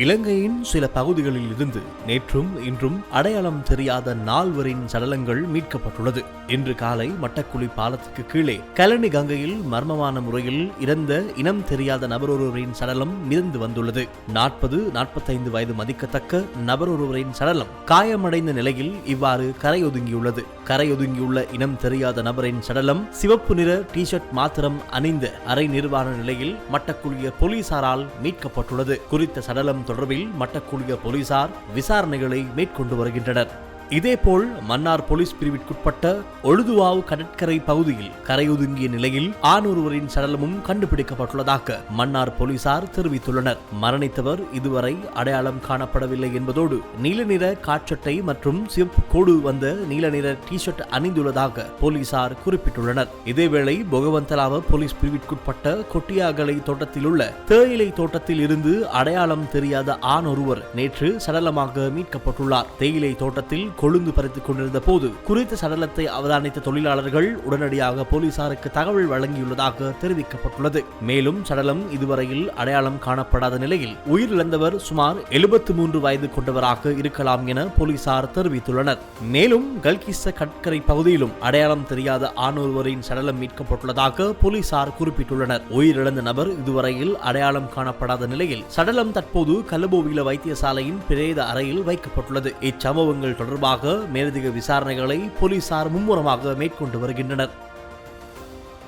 இலங்கையின் சில பகுதிகளில் இருந்து நேற்றும் இன்றும் அடையாளம் தெரியாத 4 சடலங்கள் மீட்கப்பட்டுள்ளது. இன்று காலை மட்டக்குழி பாலத்துக்கு கீழே கலனி கங்கையில் மர்மமான முறையில் இறந்த இனம் தெரியாத நபரொருவரின் சடலம் மிதந்து வந்துள்ளது. 40-45 வயது மதிக்கத்தக்க நபரொருவரின் சடலம் காயமடைந்த நிலையில் இவ்வாறு கரையொதுங்கியுள்ளது. கரையொதுங்கியுள்ள இனம் தெரியாத நபரின் சடலம் சிவப்பு நிற டி-ஷர்ட் மாத்திரம் அணிந்த அரை நிர்வாண நிலையில் மட்டக்குழிய போலீசாரால் மீட்கப்பட்டுள்ளது. குறித்த சடலம் தொடர்பில் மட்டக்குழிய போலீசார் விசாரணைகளை மேற்கொண்டு வருகின்றனர். இதேபோல் மன்னார் போலீஸ் பிரிவிற்குட்பட்ட ஒழுதுவாவு கடற்கரை பகுதியில் கரையொதுங்கிய நிலையில் ஆணொருவரின் சடலமும் கண்டுபிடிக்கப்பட்டுள்ளதாக மன்னார் போலீசார் தெரிவித்துள்ளனர். மரணித்தவர் இதுவரை அடையாளம் காணப்படவில்லை என்பதோடு நீல நிற காட்சட்டை மற்றும் சிவப்பு கோடு வந்த நீல நிற டி-ஷர்ட் அணிந்துள்ளதாக போலீசார் குறிப்பிட்டுள்ளனர். இதேவேளை பொகவந்தலாவ போலீஸ் பிரிவிற்குட்பட்ட கொட்டியாகலை தோட்டத்தில் உள்ள தேயிலை தோட்டத்தில் இருந்து அடையாளம் தெரியாத ஆண் ஒருவர் நேற்று சடலமாக மீட்கப்பட்டுள்ளார். தேயிலை தோட்டத்தில் கொழுந்து பறித்துக் கொண்டிருந்த போது குறித்த சடலத்தை அவதானித்த தொழிலாளர்கள் உடனடியாக போலீசாருக்கு தகவல் வழங்கியுள்ளதாக தெரிவிக்கப்பட்டுள்ளது. மேலும் சடலம் இதுவரையில் அடையாளம் காணப்படாத நிலையில் உயிரிழந்தவர் சுமார் 73 வயது கொண்டவராக இருக்கலாம் என போலீசார் தெரிவித்துள்ளனர். மேலும் கல்கிஸ்ஸ கடற்கரை பகுதியிலும் அடையாளம் தெரியாத ஆணொருவரின் சடலம் மீட்கப்பட்டுள்ளதாக போலீசார் குறிப்பிட்டுள்ளனர். உயிரிழந்த நபர் இதுவரையில் அடையாளம் காணப்படாத நிலையில் சடலம் தற்போது கலபோவில வைத்தியசாலையின் பிரேத அறையில் வைக்கப்பட்டுள்ளது. இச்சம்பவங்கள் தொடர்பாக மேலதிக விசாரணைகளை போலீசார் மும்முரமாக மேற்கொண்டு வருகின்றனர்.